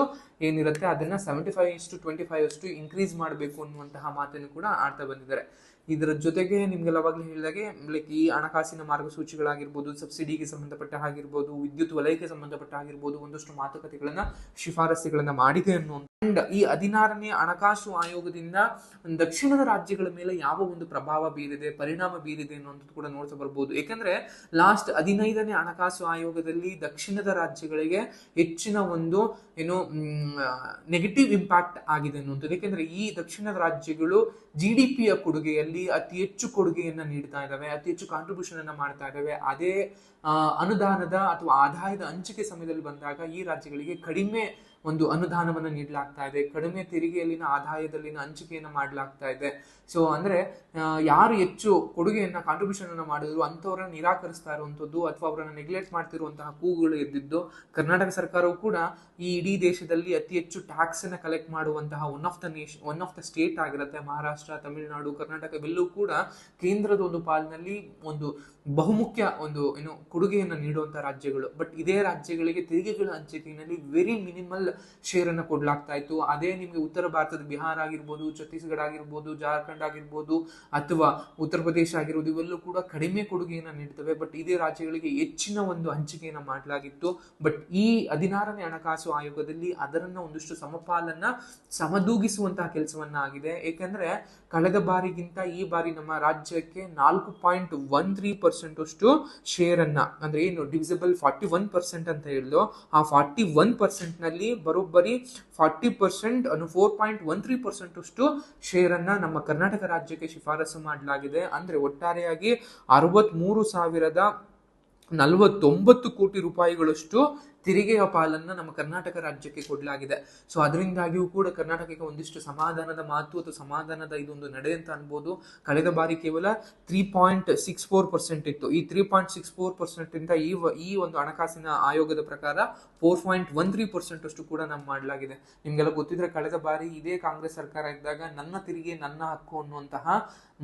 ಏನಿರುತ್ತೆ ಅದನ್ನ 75:25 ಅಷ್ಟು ಇನ್ಕ್ರೀಸ್ ಮಾಡಬೇಕು ಅನ್ನುವಂತಹ ಮಾತನ್ನು ಕೂಡ ಆಡ್ತಾ ಬಂದಿದ್ದಾರೆ. ಇದರ ಜೊತೆಗೆ ನಿಮ್ಗೆಲ್ಲ ಅವಾಗಲೇ ಹೇಳಿದಾಗೆ ಲೈಕ್ ಈ ಹಣಕಾಸಿನ ಮಾರ್ಗಸೂಚಿಗಳಾಗಿರ್ಬೋದು, ಸಬ್ಸಿಡಿಗೆ ಸಂಬಂಧಪಟ್ಟ ಆಗಿರ್ಬೋದು, ವಿದ್ಯುತ್ ವಲಯಕ್ಕೆ ಸಂಬಂಧಪಟ್ಟ ಆಗಿರ್ಬೋದು, ಒಂದಷ್ಟು ಮಾತುಕತೆಗಳನ್ನ ಶಿಫಾರಸುಗಳನ್ನ ಮಾಡಿದೆ ಅನ್ನುವಂಥ. ಅಂಡ್ ಈ 16ನೇ ಹಣಕಾಸು ಆಯೋಗದಿಂದ ದಕ್ಷಿಣದ ರಾಜ್ಯಗಳ ಮೇಲೆ ಯಾವ ಒಂದು ಪ್ರಭಾವ ಬೀರಿದೆ, ಪರಿಣಾಮ ಬೀರಿದೆ ಅನ್ನುವಂಥದ್ದು ಕೂಡ ನೋಡ್ತಾ ಬರ್ಬೋದು. ಯಾಕಂದ್ರೆ ಲಾಸ್ಟ್ 15ನೇ ಹಣಕಾಸು ಆಯೋಗದಲ್ಲಿ ದಕ್ಷಿಣದ ರಾಜ್ಯಗಳಿಗೆ ಹೆಚ್ಚಿನ ಒಂದು ಏನು ನೆಗೆಟಿವ್ ಇಂಪ್ಯಾಕ್ಟ್ ಆಗಿದೆ ಅನ್ನುವಂಥದ್ದು. ಯಾಕೆಂದ್ರೆ ಈ ದಕ್ಷಿಣದ ರಾಜ್ಯಗಳು GDPಯ ಕೊಡುಗೆಯಲ್ಲಿ ಅತಿ ಹೆಚ್ಚು ಕೊಡುಗೆಯನ್ನ ನೀಡ್ತಾ ಇದ್ದಾವೆ, ಅತಿ ಹೆಚ್ಚು ಕಾಂಟ್ರಿಬ್ಯೂಷನ್ ಅನ್ನ ಮಾಡ್ತಾ ಇದ್ದಾವೆ. ಅದೇ ಅನುದಾನದ ಅಥವಾ ಆದಾಯದ ಹಂಚಿಕೆ ಸಮಯದಲ್ಲಿ ಬಂದಾಗ ಈ ರಾಜ್ಯಗಳಿಗೆ ಕಡಿಮೆ ಒಂದು ಅನುದಾನವನ್ನ ನೀಡಲಾಗ್ತಾ ಇದೆ, ಕಡಿಮೆ ತೆರಿಗೆಯಲ್ಲಿನ ಆದಾಯದಲ್ಲಿನ ಹಂಚಿಕೆಯನ್ನ ಮಾಡಲಾಗ್ತಾ ಇದೆ. ಸೊ ಅಂದ್ರೆ ಯಾರು ಹೆಚ್ಚು ಕೊಡುಗೆಯನ್ನ ಕಾಂಟ್ರಿಬ್ಯೂಷನ್ ಅನ್ನ ಮಾಡಿದ್ರು ಅಂತವ್ರನ್ನ ನಿರಾಕರಿಸ್ತಾ ಇರುವಂತದ್ದು ಅಥವಾ ಅವರನ್ನ ನೆಗ್ಲೆಕ್ಟ್ ಮಾಡ್ತಿರುವಂತಹ ಕೂಗುಗಳು ಎದ್ದಿದ್ದು. ಕರ್ನಾಟಕ ಸರ್ಕಾರವು ಕೂಡ ಈ ಇಡೀ ದೇಶದಲ್ಲಿ ಅತಿ ಹೆಚ್ಚು ಟ್ಯಾಕ್ಸ್ ಅನ್ನ ಕಲೆಕ್ಟ್ ಮಾಡುವಂತಹ ಒನ್ ಆಫ್ ದ ಸ್ಟೇಟ್ ಆಗಿರುತ್ತೆ. ಮಹಾರಾಷ್ಟ್ರ, ತಮಿಳುನಾಡು, ಕರ್ನಾಟಕ ಇವೆಲ್ಲವೂ ಕೂಡ ಕೇಂದ್ರದ ಒಂದು ಪಾಲಿನಲ್ಲಿ ಒಂದು ಬಹುಮುಖ್ಯ ಒಂದು ಏನು ಕೊಡುಗೆಯನ್ನು ನೀಡುವಂತಹ ರಾಜ್ಯಗಳು. ಬಟ್ ಇದೇ ರಾಜ್ಯಗಳಿಗೆ ತೆರಿಗೆಗಳ ಹಂಚಿಕೆಯಲ್ಲಿ ವೆರಿ ಮಿನಿಮಲ್ ಶೇರ್ ಅನ್ನ ಕೊಡ್ಲಾಗ್ತಾ ಇತ್ತು. ಅದೇ ನಿಮ್ಗೆ ಉತ್ತರ ಭಾರತದ ಬಿಹಾರ ಆಗಿರ್ಬೋದು, ಛತ್ತೀಸ್ಗಢ ಆಗಿರ್ಬೋದು, ಜಾರ್ಖಂಡ್ ಆಗಿರ್ಬೋದು ಅಥವಾ ಉತ್ತರ ಪ್ರದೇಶ ಆಗಿರ್ಬೋದು, ಇವೆಲ್ಲೂ ಕೂಡ ಕಡಿಮೆ ಕೊಡುಗೆಯನ್ನ ನೀಡ್ತವೆ. ಬಟ್ ಇದೇ ರಾಜ್ಯಗಳಿಗೆ ಹೆಚ್ಚಿನ ಒಂದು ಹಂಚಿಕೆಯನ್ನ ಮಾಡಲಾಗಿತ್ತು. ಬಟ್ ಈ 16ನೇ ಹಣಕಾಸು ಆಯೋಗದಲ್ಲಿ ಅದರನ್ನ ಒಂದಷ್ಟು ಸಮಪಾಲನ್ನ ಸಮದೂಗಿಸುವಂತಹ ಕೆಲಸವನ್ನ ಆಗಿದೆ. ಏಕೆಂದ್ರೆ ಕಳೆದ ಬಾರಿಗಿಂತ ಈ ಬಾರಿ ನಮ್ಮ ರಾಜ್ಯಕ್ಕೆ 4.13% ಅಷ್ಟು ಶೇರ್ ಅನ್ನ, ಅಂದ್ರೆ ಏನು ಡಿವಿಸಿಬಲ್ 41% ಅಂತ ಹೇಳಿದ್ರು, ಆ 41% ನಲ್ಲಿ ಬರೋಬ್ಬರಿ 40% 4.13% ಅಷ್ಟು ಶೇರ್ ಅನ್ನ ನಮ್ಮ ಕರ್ನಾಟಕ ರಾಜ್ಯಕ್ಕೆ ಶಿಫಾರಸು ಮಾಡಲಾಗಿದೆ. ಅಂದ್ರೆ ಒಟ್ಟಾರೆಯಾಗಿ 63,049 ಕೋಟಿ ರೂಪಾಯಿಗಳಷ್ಟು ತೆರಿಗೆಯ ಪಾಲನ್ನ ನಮ್ಮ ಕರ್ನಾಟಕ ರಾಜ್ಯಕ್ಕೆ ಕೊಡಲಾಗಿದೆ. ಸೊ ಅದರಿಂದಾಗಿಯೂ ಕೂಡ ಕರ್ನಾಟಕಕ್ಕೆ ಒಂದಿಷ್ಟು ಸಮಾಧಾನದ ಮಾತು ಅಥವಾ ಸಮಾಧಾನದ ಇದೊಂದು ನಡೆ ಅಂತ ಅನ್ಬೋದು. ಕಳೆದ ಬಾರಿ ಕೇವಲ 3.64% ಇತ್ತು. ಈ 3.64% ಇಂದ ಈ ಒಂದು ಹಣಕಾಸಿನ ಆಯೋಗದ ಪ್ರಕಾರ 4.13% ಅಷ್ಟು ಕೂಡ ನಾವು ಮಾಡಲಾಗಿದೆ. ನಿಮ್ಗೆಲ್ಲ ಗೊತ್ತಿದ್ರೆ ಕಳೆದ ಬಾರಿ ಇದೇ ಕಾಂಗ್ರೆಸ್ ಸರ್ಕಾರ ಇದ್ದಾಗ ನನ್ನ ತೆರಿಗೆ ನನ್ನ ಹಕ್ಕು ಅನ್ನುವಂತಹ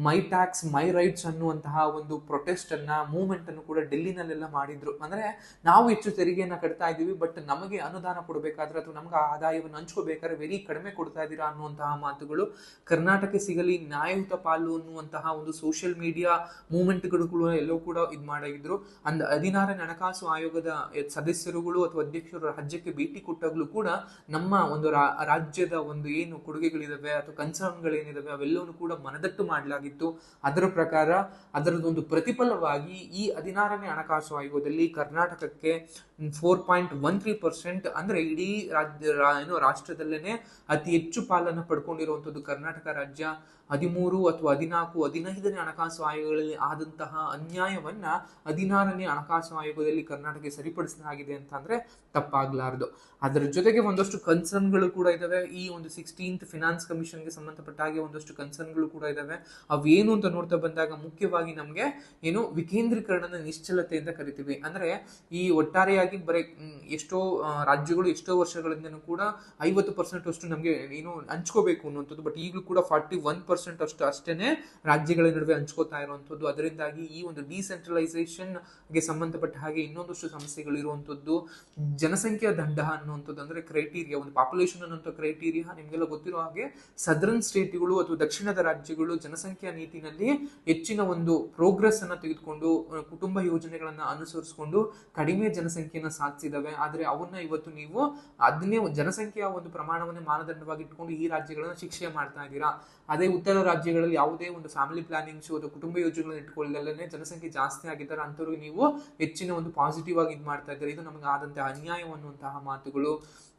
ಮೈ ಟ್ಯಾಕ್ಸ್ ಮೈ ರೈಟ್ಸ್ ಅನ್ನುವಂತಹ ಒಂದು ಪ್ರೊಟೆಸ್ಟ್ ಅನ್ನ ಮೂವ್ಮೆಂಟ್ ಅನ್ನು ಕೂಡ ಡೆಲ್ಲಿನಲ್ಲೆಲ್ಲ ಮಾಡಿದ್ರು. ಅಂದ್ರೆ ನಾವು ಹೆಚ್ಚು ತೆರಿಗೆಯನ್ನ ಕಟ್ತಾ ಇದೀವಿ, ಬಟ್ ನಮಗೆ ಅನುದಾನ ಕೊಡಬೇಕಾದ್ರೆ ಅಥವಾ ನಮ್ಗೆ ಆದಾಯವನ್ನು ಹಂಚ್ಕೋಬೇಕಾದ್ರೆ ವೆರಿ ಕಡಿಮೆ ಕೊಡ್ತಾ ಇದ್ದೀರಾ ಅನ್ನುವಂತಹ ಮಾತುಗಳು. ಕರ್ನಾಟಕ ಸಿಗಲಿ ನ್ಯಾಯಯುತ ಪಾಲು ಅನ್ನುವಂತಹ ಒಂದು ಸೋಷಿಯಲ್ ಮೀಡಿಯಾ ಮೂವ್ಮೆಂಟ್ಗಳು ಕೂಡ ಎಲ್ಲವೂ ಕೂಡ ಇದು ಮಾಡಿದ್ರು. 16ನೇ ಹಣಕಾಸು ಆಯೋಗದ ಸದಸ್ಯರುಗಳು ಅಥವಾ ಅಧ್ಯಕ್ಷರು ರಾಜ್ಯಕ್ಕೆ ಭೇಟಿ ಕೊಟ್ಟಾಗ್ಲೂ ಕೂಡ ನಮ್ಮ ಒಂದು ರಾಜ್ಯದ ಒಂದು ಏನು ಕೊಡುಗೆಗಳಿದಾವೆ ಅಥವಾ ಕನ್ಸರ್ನ್ಗಳೇನಿದಾವೆ ಅವೆಲ್ಲವೂ ಕೂಡ ಮನದಟ್ಟು ಮಾಡಲಾಗಿತ್ತು. ಅದರ ಪ್ರಕಾರ ಅದರದೊಂದು ಪ್ರತಿಫಲವಾಗಿ ಈ 16ನೇ ಹಣಕಾಸು ಆಯೋಗದಲ್ಲಿ ಕರ್ನಾಟಕಕ್ಕೆ 4.13% ಅಂದ್ರೆ ಇಡೀ ರಾಷ್ಟ್ರದಲ್ಲೇನೆ ಅತಿ ಹೆಚ್ಚು ಪಾಲನ್ನು ಪಡ್ಕೊಂಡಿರುವಂತದ್ದು ಕರ್ನಾಟಕ ರಾಜ್ಯ. 13 ಅಥವಾ 14, 15ನೇ ಹಣಕಾಸು ಆಯೋಗಗಳಲ್ಲಿ ಆದಂತಹ ಅನ್ಯಾಯವನ್ನ 16ನೇ ಹಣಕಾಸು ಆಯೋಗದಲ್ಲಿ ಕರ್ನಾಟಕ ಸರಿಪಡಿಸಲಾಗಿದೆ ಅಂತ ಅಂದ್ರೆ ತಪ್ಪಾಗ್ಲಾರ್ದು. ಅದರ ಜೊತೆಗೆ ಒಂದಷ್ಟು ಕನ್ಸರ್ನ್ಗಳು ಕೂಡ ಇದಾವೆ. ಈ ಒಂದು 16th ಫಿನಾನ್ಸ್ ಕಮಿಷನ್ಗೆ ಸಂಬಂಧಪಟ್ಟ ಹಾಗೆ ಒಂದಷ್ಟು ಕನ್ಸರ್ನ್ಗಳು ಕೂಡ ಇದಾವೆ. ಅವೇನು ಅಂತ ನೋಡ್ತಾ ಬಂದಾಗ ಮುಖ್ಯವಾಗಿ ನಮ್ಗೆ ಏನು ವಿಕೇಂದ್ರೀಕರಣದ ನಿಶ್ಚಲತೆ ಅಂತ ಕರಿತೀವಿ. ಅಂದ್ರೆ ಈ ಒಟ್ಟಾರೆಯಾಗಿ ಬರೀ ಎಷ್ಟೋ ರಾಜ್ಯಗಳು ಎಷ್ಟೋ ವರ್ಷಗಳಿಂದನೂ ಕೂಡ 50% ಅಷ್ಟು ನಮ್ಗೆ ಏನು ಹಂಚ್ಕೋಬೇಕು ಅನ್ನುವಂಥದ್ದು. ಬಟ್ ಈಗಲೂ ಕೂಡ 41% ಅಷ್ಟೇನೆ ರಾಜ್ಯಗಳ ನಡುವೆ ಹಂಚ್ಕೋತಾ ಇರುವಂತದ್ದು. ಅದರಿಂದಾಗಿ ಈ ಒಂದು ಡಿಸೆಂಟ್ರಲೈಸೇಷನ್ ಗೆ ಸಂಬಂಧಪಟ್ಟ ಹಾಗೆ ಇನ್ನೊಂದಷ್ಟು ಸಮಸ್ಯೆಗಳು ಇರುವಂತದ್ದು. ಜನಸಂಖ್ಯಾ ದಂಡ ಅನ್ನುವಂಥದ್ದು ಅಂದ್ರೆ ಕ್ರೈಟೀರಿಯಾ, ಒಂದು ಪಾಪ್ಯುಲೇಷನ್ ಅನ್ನುವಂಥ ಕ್ರೈಟೀರಿಯಾ ನಿಮ್ಗೆಲ್ಲ ಗೊತ್ತಿರೋ ಹಾಗೆ ಸದರ್ನ್ ಸ್ಟೇಟ್ಗಳು ಅಥವಾ ದಕ್ಷಿಣದ ರಾಜ್ಯಗಳು ಜನಸಂಖ್ಯಾ ನೀತಿನಲ್ಲಿ ಹೆಚ್ಚಿನ ಒಂದು ಪ್ರೋಗ್ರೆಸ್ ಅನ್ನ ತೆಗೆದುಕೊಂಡು ಕುಟುಂಬ ಯೋಜನೆಗಳನ್ನ ಅನುಸರಿಸಿಕೊಂಡು ಕಡಿಮೆ ಜನಸಂಖ್ಯೆಯನ್ನ ಸಾಧಿಸಿದವೆ. ಆದ್ರೆ ಅವನ್ನ ಇವತ್ತು ನೀವು ಅದನ್ನೇ ಜನಸಂಖ್ಯೆಯ ಒಂದು ಪ್ರಮಾಣವನ್ನೇ ಮಾನದಂಡವಾಗಿ ಇಟ್ಕೊಂಡು ಈ ರಾಜ್ಯಗಳನ್ನ ಶಿಕ್ಷೆ ಮಾಡ್ತಾ ಇದ್ದೀರಾ. ಅದೇ ಉತ್ತರ ರಾಜ್ಯಗಳಲ್ಲಿ ಯಾವುದೇ ಒಂದು ಫ್ಯಾಮಿಲಿ ಪ್ಲಾನಿಂಗ್ಸ್ ಅಥವಾ ಕುಟುಂಬ ಯೋಜನೆಗಳನ್ನ ಇಟ್ಕೊಳ್ಳದಲ್ಲೇ ಜನಸಂಖ್ಯೆ ಜಾಸ್ತಿ ಆಗಿದ್ದಾರೆ ಅಂತವ್ರಿಗೆ ನೀವು ಹೆಚ್ಚಿನ ಒಂದು ಪಾಸಿಟಿವ್ ಆಗಿ ಇದು ಮಾಡ್ತಾ ಇದ್ದಾರೆ. ಇದು ನಮಗೆ ಆದಂತಹ ಅನ್ಯಾಯ ಅನ್ನುವಂತಹ ಮಾತುಗಳು.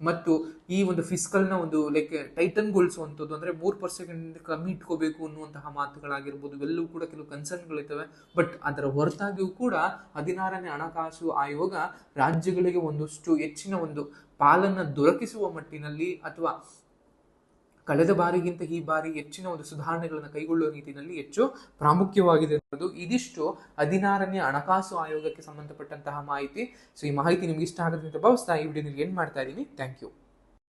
ಮತ್ತು ಈ ಒಂದು ಫಿಸ್ಕಲ್ನ ಒಂದು ಲೈಕ್ ಟೈಟನ್ಗೊಳಿಸುವಂಥದ್ದು ಅಂದ್ರೆ 3% ಕಮ್ಮಿ ಇಟ್ಕೋಬೇಕು ಅನ್ನುವಂತಹ ಮಾತುಗಳಾಗಿರ್ಬೋದು. ಇವೆಲ್ಲವೂ ಕೂಡ ಕೆಲವು ಕನ್ಸರ್ನ್ಗಳಿರ್ತವೆ. ಬಟ್ ಅದರ ಹೊರತಾಗಿಯೂ ಕೂಡ 16ನೇ ಹಣಕಾಸು ಆಯೋಗ ರಾಜ್ಯಗಳಿಗೆ ಒಂದಷ್ಟು ಹೆಚ್ಚಿನ ಒಂದು ಪಾಲನ್ನ ದೊರಕಿಸುವ ಮಟ್ಟಿನಲ್ಲಿ ಅಥವಾ ಕಳೆದ ಬಾರಿಗಿಂತ ಈ ಬಾರಿ ಹೆಚ್ಚಿನ ಒಂದು ಸುಧಾರಣೆಗಳನ್ನು ಕೈಗೊಳ್ಳುವ ನಿಟ್ಟಿನಲ್ಲಿ ಹೆಚ್ಚು ಪ್ರಾಮುಖ್ಯವಾಗಿದೆ ಅನ್ನೋದು. ಇದಿಷ್ಟು 16ನೇ ಹಣಕಾಸು ಆಯೋಗಕ್ಕೆ ಸಂಬಂಧಪಟ್ಟಂತಹ ಮಾಹಿತಿ. ಸೊ ಈ ಮಾಹಿತಿ ನಿಮ್ಗೆ ಇಷ್ಟ ಆಗುತ್ತೆ ಅಂತ ಭಾವಿಸ್ತಾ ಈ ವಿಡಿಯೋ ಏನ್ ಮಾಡ್ತಾ ಇದ್ದೀನಿ. Thank you.